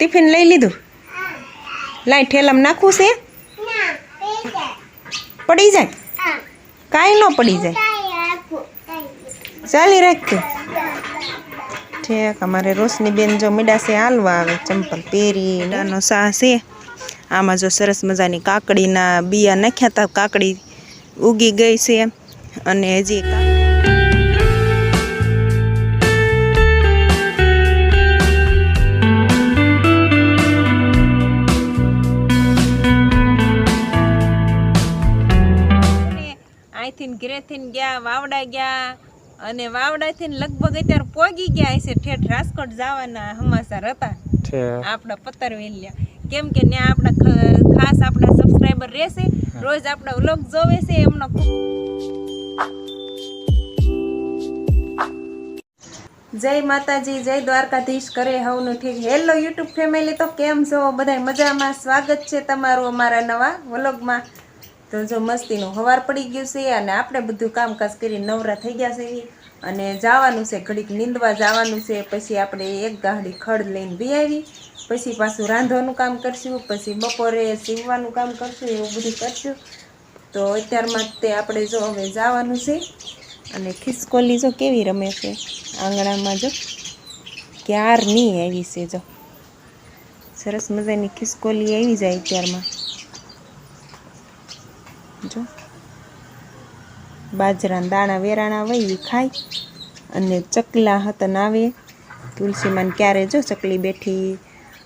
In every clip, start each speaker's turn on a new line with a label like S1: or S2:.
S1: Tiffin લઈ લીધું? લાઈ ઠેલામાં નાખવું છે? પડી જાય? કાંઈ ન પડી જાય, ચાલી રાખતું. ઠેક અમારે રોશની બેન જો મીડાસે હાલવા આવે, ચંપલ પહેરી ડાનો સા છે. આમાં જો સરસ મજાની કાકડીના બિયા નાખ્યા હતા, કાકડી ઉગી ગઈ છે. અને હજી અહીંથી ઘરેથી ગયા, વાવડા ગયા અને વાવડાથી લગભગ અત્યારે પોગી ગયા છે. ઠેઠ રાજકોટ જવાના સમાચાર હતા આપણા પતરવેલિયા. કેમ કે ત્યાં આપણા ખાસ આપણા સબસ્ક્રાઈબર રહેશે, રોજ આપણા વ્લોગ જોવે છે. એમનો જય માતાજી, જય દ્વારકાધીશ, કરે હવનું ઠીક. હેલો યુટ્યુબ ફેમિલી, તો કેમ છો બધા? મજામાં? સ્વાગત છે તમારું અમારા નવા વ્લોગમાં. તો જો મસ્તીનું હવાર પડી ગયું છે અને આપણે બધું કામકાજ કરીને નવરા થઈ ગયા છે અને જવાનું છે, ઘડીક નીંદવા જવાનું છે. પછી આપણે એક ગાડી ખડ લઈને બી આવી, પછી પાછું રાંધવાનું કામ કરશું, પછી બપોરે સીવવાનું કામ કરશું, એવું બધું કરશું. તો અત્યારમાં તે આપણે જો હવે જવાનું છે. અને ખિસકોલી જો કેવી રમે છે આંગણામાં, જો ક્યાર નહીં આવી છે. જો સરસ મજાની ખિસકોલી આવી જાય અત્યારમાં. જો બાજરાના દાણા વેરાણા વહી ખાય. અને ચકલા હતન આવે, તુલસીમાન ક્યારે જો ચકલી બેઠી.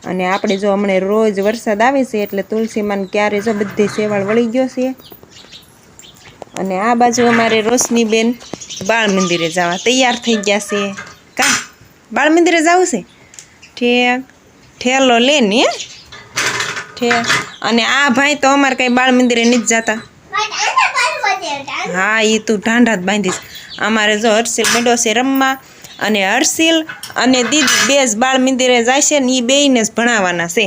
S1: અને આપણે જો હમણાં રોજ વરસાદ આવે છે એટલે તુલસીમાન ક્યારે જો બધી સેવાળ વળી ગયો છે. અને આ બાજુ અમારે રોશની બેન બાળ મંદિરે જવા તૈયાર થઈ ગયા છે. કા બાળ મંદિરે જવું છે? ઠેક ઠેલો લે ને ઠેક. અને આ ભાઈ તો અમારે કઈ બાળ મંદિરે નથી જતા. હા, એ તું ઢાંઢા જ બાંધીશ. અમારે જો હર્ષિલ મેળો છે રમવા, અને હર્ષિલ અને દીદી બે જ બાળ મંદિરે જાય છે ને એ બેયને જ ભણાવવાના છે.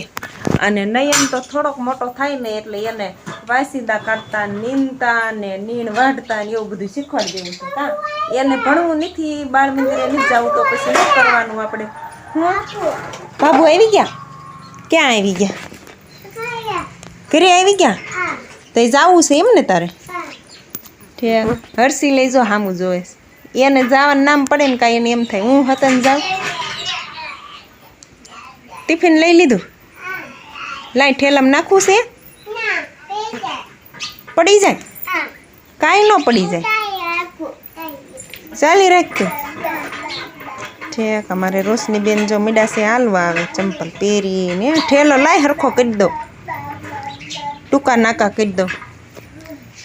S1: અને નયન તો થોડોક મોટો થાય ને એટલે એને વાસીદા કાઢતા, નીંદતા ને નીણ વાઢતા ને એવું બધું શીખવાડી દેવું છે. હા, એને ભણવું નથી, બાળ મંદિરે નથી જવું, તો પછી શું કરવાનું આપણે? બાબુ આવી ગયા? ક્યાં આવી ગયા? ઘરે આવી ગયા? તો જવું છે એમ ને તારે? હર્ષી લઈ જો સામું જોવે, એને જવાનું નામ પડે ને કાંઈ એને એમ થાય હું હતન જાઉં. ટિફિન લઈ લીધું? લાઈ ઠેલામાં નાખવું છે? પડી જાય? કાંઈ ન પડી જાય, ચાલી રાખતું. ઠેક અમારે રોશની બેન જો મીડાસે હાલવા આવે, ચંપલ પહેરીને. ઠેલો લાય હરખો કરી દો, ટૂંકા નાકા કરી દો.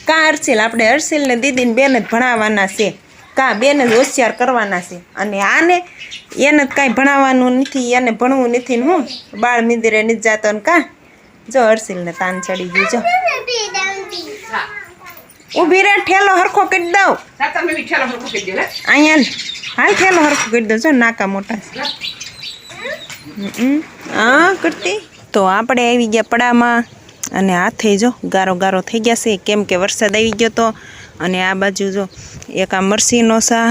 S1: કાં હર્ષિલ, આપણે હર્ષિલ ને દીદીને બેન જ ભણાવવાના છે. કાં બેન જ હોશિયાર કરવાના છે. અને આને એને જ કાંઈ ભણાવવાનું નથી, એને ભણવું નથી ને હું બાળ મંદિરે નથી જતો ને. કાં જો હર્ષિલને તાન ચડી ગયું. જો ઊભી રે, ઠેલો હરખો કરી દઉં અહીંયા. હાલ ઠેલો હરખો કરી દો. જો નાકા મોટા છે. હા કરતી. તો આપણે આવી ગયા પડામાં અને હાથે જો ગારો ગારો થઈ ગયા છે, કેમ કે વરસાદ આવી ગયો તો. અને આ બાજુ જો એક આ મરસીનો સા,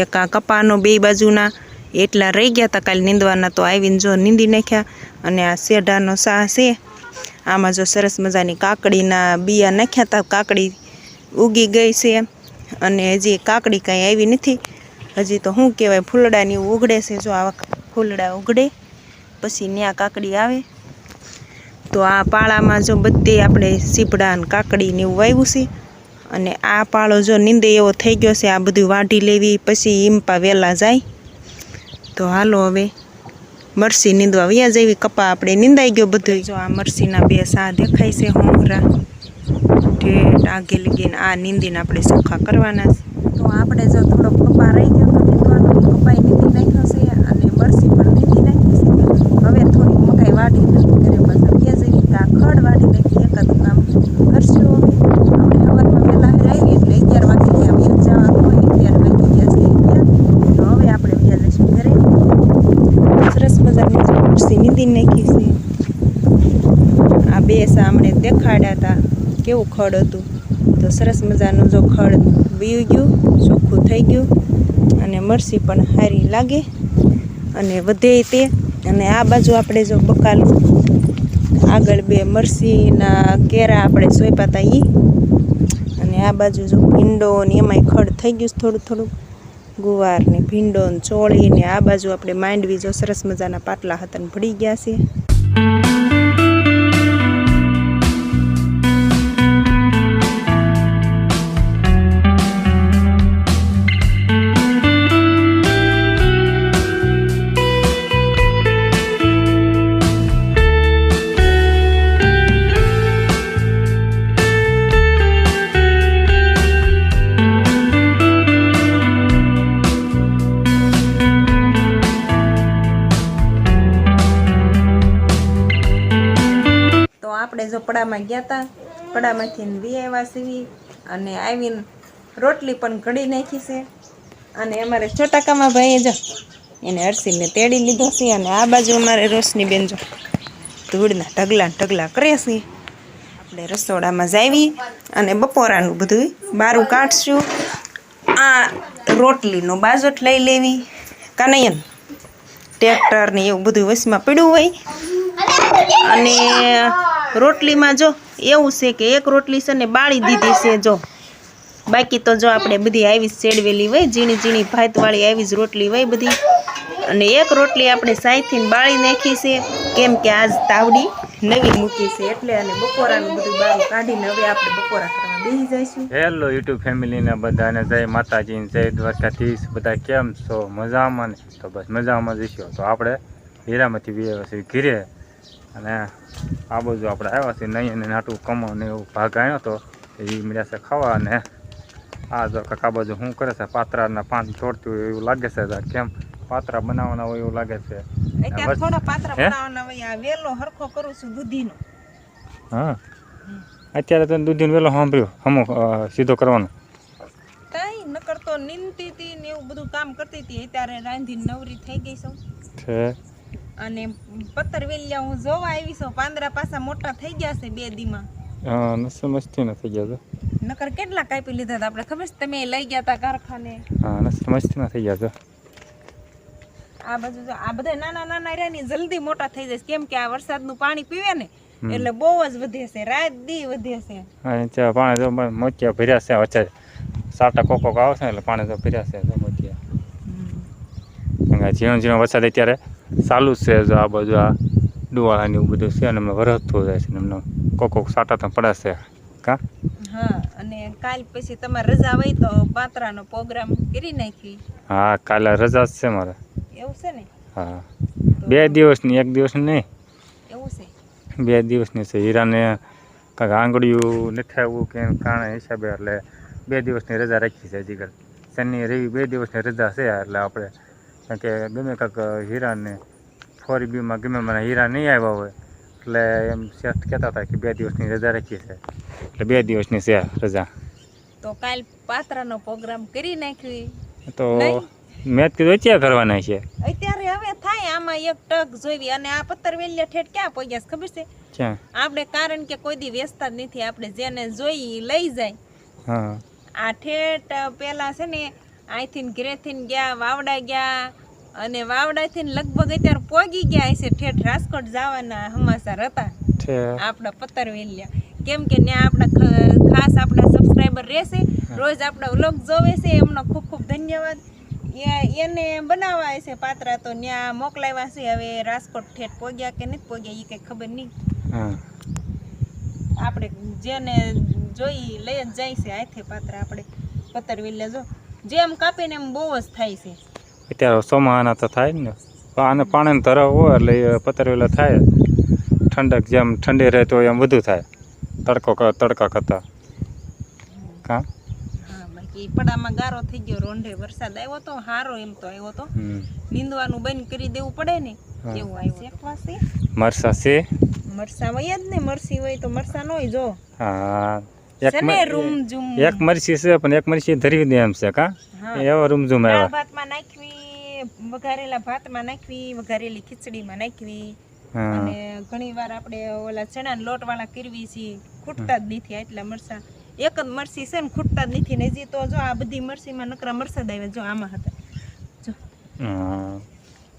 S1: એક આ કપાનો, બે બાજુના એટલા રહી ગયા હતા કાલે નીંદવાના, તો આવીને જો નીંદી નાખ્યા. અને આ શેઢાનો સા છે, આમાં જો સરસ મજાની કાકડીના બિયા નાખ્યા હતા, કાકડી ઉગી ગઈ છે. અને હજી કાકડી કાંઈ આવી નથી, હજી તો શું કહેવાય ફૂલડાની ઉગડે છે. જો આવા ફૂલડા ઉગડે પછી ન્યા કાકડી આવે. તો આ પાળામાં જો બધે આપણે સીપડા ને કાકડી ને એવું વાવ્યું છે. અને આ પાળો જો નીંદે એવો થઈ ગયો છે, આ બધું વાઢી લેવી પછી ઈમ્પા વહેલા જાય. તો હાલો હવે મરસી નીંદવા વ્યા જેવી. કપા આપણે નીંદાઈ ગયો બધું. જો આ મરસીના બે સા દેખાય છે હોંગરા, ઠેઠ આગે લગીને આ નીંદીને આપણે ચોખ્ખા કરવાના છે. તો આપણે જો થોડો કપા રહી ગયો તો નીંદવાનો, કપાઈ નીંદી નાખ્યો છે અને મરસી પણ નીંદી નાખી છે. હવે થોડીક મકાઈ વાઢી ઘરે પાછા વ્યા જેવી, આ ખડ વાઢી નાખી. એકાદું કામ કરશું હવે. આપણે સવારમાં વહેલા આવી એટલે 11 વાગે ત્યાં વ્યા જવાનું હોય, 11 વાગી ગયા છે ત્યાં. તો હવે આપણે વ્યા જઈશું ઘરે. સરસ મજાની મરસી નીંદી નાખી છે. આ બે સામણે દેખાડ્યા હતા કેવું ખડ હતું. તો સરસ મજાનું જો ખડ વીયું ગયું, ચોખ્ખું થઈ ગયું. અને મરસી પણ સારી લાગે અને વધે તે. અને આ બાજુ આપણે જો બકાલું આગળ 2 મરસીના કેરા આપણે સોંપ્યા હતા ઈ, અને આ બાજુ જો ભીંડો ને એમાંય ખડ થઈ ગયું થોડું થોડું, ગુવાર ને ભીંડો ને ચોળી ને આ બાજુ આપણે માંડવી જો સરસ મજાના પાટલા હતા ને ભળી ગયા છે. આપણે જો પડામાં ગયા હતા, પડામાંથી વી આવ્યા સીવી અને આવીને રોટલી પણ ઘડી નાખી છે. અને અમારે છોટાકામાં ભાઈએ જો એને હર્ષિને તેડી લીધો છે. અને આ બાજુ અમારે રોશની બેન જો ધૂળના ઢગલા કરે છે. આપણે રસોડામાં જાવી અને બપોરાનું બધું બારું કાઢશું. આ રોટલીનો બાજોટ લઈ લેવી, કાનૈયન ટ્રેક્ટર ને એવું બધું વસમાં પડ્યું હોય. અને રોટલીમાં જો એવું છે કે એક રોટલી છે ને બાળી દીધી છે જો, બાકી તો જો આપણે બધી આવી સેડવેલી હોય, ઝીણી ઝીણી ભાતવાળી આવી જ રોટલી હોય બધી. અને એક રોટલી આપણે સાઈથી બાળી નાખી છે, કેમ કે આજ તાવડી નવી મૂકી છે એટલે. અને બપોરાનું બધું બારું કાઢીને હવે આપણે બપોરા કરવા બેસી જઈશું.
S2: હેલો યુટ્યુબ ફેમિલીને બધાને જય માતાજી, જય દ્વારકાધીશ. બધા કેમ છો? મજામાં ને? તો બસ મજામાં જઈશું. તો આપણે હીરામાંથી આવ્યા છીએ ઘીરે, અને આ બધું આપણે આવ્યા છીએ નહીં અને નાટું કમો ને એવું ભાગ આવ્યો હતો એ મળ્યા છે ખાવા. અને આ જો કાકા બાજુ શું કરે છે, પાત્રાના પાન છોડતું હોય એવું લાગે છે. કેમ પાત્રા બનાવવાના હોય એવું લાગે છે.
S1: અત્યારે થોડા પાત્રા બનાવવાના હોય. આ વેલો હરખો કરું છું દૂધીનો.
S2: હા, અત્યારે તો દૂધીનો વેલો સાંભળ્યો હમો સીધો કરવાનો.
S1: કઈ ન કરતો, નીંદતી હતી ને એવું બધું કામ કરતી હતી. અત્યારે રાંધી નવરી થઈ ગઈ છું
S2: છે.
S1: અને પત્તર વેલિયા હું જોવા આવી છું. પાંદડા પાછા મોટા થઈ ગયા છે 2 દીમાં.
S2: હા, મસ્તી ના થઈ ગયા.
S1: નકર કેટલા કાપી લીધા હતા આપણે, ખબર છે? તમે લઈ ગયા હતા કારખાને.
S2: હા, મસ્તી ના થઈ ગયા.
S1: આ બાજુ જો આ બધા નાના નાના રહ્યા ને જલ્દી મોટા થઈ જશે, કેમ કે આ વરસાદનું પાણી પીવે ને એટલે બહુ જ વધે છે, રાત દી વધે છે.
S2: હા, પાણી તો મોતિયા ભર્યા છે વચ્ચે, સાટા કોકો આવે છે એટલે પાણી તો ભર્યા છે મોતિયા. ઝીણો ઝીણો વરસાદ અત્યારે ચાલુ જ છે. જો આ બાજુ આ ડુવાળાને એવું બધું છે, અને એમને વરસતું જાય છે, એમને કોકો સાટા તો પડે છે. કા
S1: હા, અને કાલ પછી તમારે રજા હોય તો પાત્રાનો પ્રોગ્રામ કરી નાખી.
S2: હા, કાલે રજા જ છે મારે.
S1: એવું છે ને?
S2: હા, 2 દિવસની, 1 દિવસની નહીં.
S1: એવું છે?
S2: 2 દિવસની છે. હીરાને કાંઈક આંગળીયું નથી આવ્યું કે કારણે હિસાબે એટલે 2 દિવસની રજા રાખી છે. હજી શનિ રવિ 2 દિવસની રજા છે. એટલે આપણે કારણ કે ગમે કાંઈક હીરાને 4B માં ગમે મને હીરા નહીં આવ્યા હોય એટલે એમ શેઠ કહેતા હતા કે 2 દિવસની રજા રાખી છે, એટલે 2 દિવસની છે રજા.
S1: તો કાલ પાત્રાનો પ્રોગ્રામ કરી નાખવી.
S2: તો મેં કીધું અત્યારે કરવાના છે.
S1: અત્યારે હવે થાય. આમાં એક ટક જોઈવી. અને આ પત્તર વેલિયા ઠેઠ ક્યાં પહોંચ્યા ખબર છે?
S2: ક્યાં?
S1: આપણે કારણ કે કોઈ દી વેચતા જ નથી. આપણે જેને જોઈ લઈ જાય.
S2: હા,
S1: આ ઠેઠ પેલા છે ને અહીંથી ઘરેથી ગયા, વાવડા ગયા, અને વાવડાથી લગભગ અત્યારે પોગી ગયા છે ઠેઠ રાજકોટ જવાના સમાચાર હતા આપણા પત્તર વેલિયા. કેમ કે ત્યાં આપણા ખાસ આપણા સબસ્ક્રાઈબર રહેશે, રોજ આપણા વ્લોગ જોવે છે, એમનો ખૂબ ખૂબ ધન્યવાદ. એને બનાવવા છે પાત્રા, તો ત્યાં મોકલાવ્યા છે. હવે રાજકોટ ઠેઠ પોગ્યા કે નથી પોગ્યા એ કંઈ ખબર નહીં. આપણે જેને જોઈ લઈ જ જાય છે હાથે પાત્રા. આપણે પત્તર વેલિયા જો જેમ કાપીને એમ બહુ જ થાય છે.
S2: અત્યારે ચોમાના તો થાય ને, આને પાણીનો તરાવ હોય એટલે પત્તર વેલિયા થાય. ઠંડક જેમ ઠંડી રહે તો એમ વધુ થાય તડકા કરતા. કા
S1: હા, બાકી પડામાં ગારો થઈ ગયો. રોંઢે વરસાદ આવ્યો તો હારો, એમ તો આવ્યો તો નીંદવાનું બંધ કરી દેવું પડે ને એવું આવ્યું. શેકવાસી
S2: મરસા છે,
S1: મરસા હોય જ ને. મરસી હોય તો મરસા ન હોય જો.
S2: હા, એક મરસી છે પણ એક મરસી ધરવી દે એમ છે. કા એવો રૂમઝૂમ આવ્યા.
S1: ભાતમાં નાખવી, વઘારેલા ભાતમાં નાખવી, વઘારેલી ખીચડીમાં નાખવી. અને ઘણી વાર આપણે ઓલા ચણાના લોટ વાળા કરવી છીએ, ખૂટતા જ નથી એટલા મરસા. એક જ મરસી છે ને ખૂટતા જ નથી ને. હજી તો જો આ બધી મરસીમાં નકરા મરસા જ આવ્યા. જો આમાં હતા જો.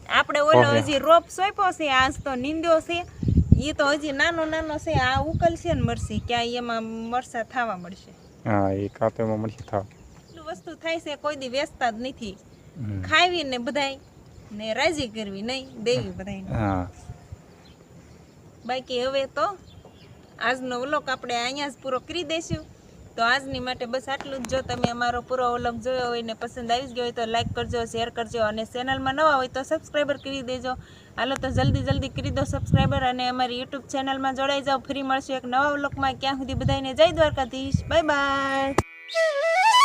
S1: આપણે ઓલો
S2: ઓહે.
S1: હજી રોપ સોંપ્યો છે આજ તો નીંદ્યો છે એ તો હજી નાનો નાનો છે આ ઉકલ છે ને મરસી ક્યાં એમાં મરસા થવા મળશે
S2: હા એ કાપેમાં મળશે થાવ
S1: એટલું વસ્તુ થાય છે કોઈ દી વેચતા જ નથી
S2: હમ.
S1: ખાવી ને બધાય ને રાજી કરવી નહીં દેવી બધાયને
S2: હા
S1: બાકી હવે તો આજનો વ્લોગ આપણે અહીંયા જ પૂરો કરી દઈશું તો આજની માટે બસ આટલું જ જો તમે અમારો પૂરો વ્લોગ જોયો હોય ને પસંદ આવી ગયો હોય તો લાઈક કરજો શેર કરજો અને ચેનલમાં નવા હોય તો સબસ્ક્રાઈબર કરી દેજો હાલો તો જલ્દી કરી દો સબસ્ક્રાઈબર અને અમારી યુટ્યુબ ચેનલમાં જોડાઈ જાઓ ફરી મળશું એક નવા વ્લોગમાં ક્યાં સુધી બધાને જય દ્વારકાધીશ બાય બાય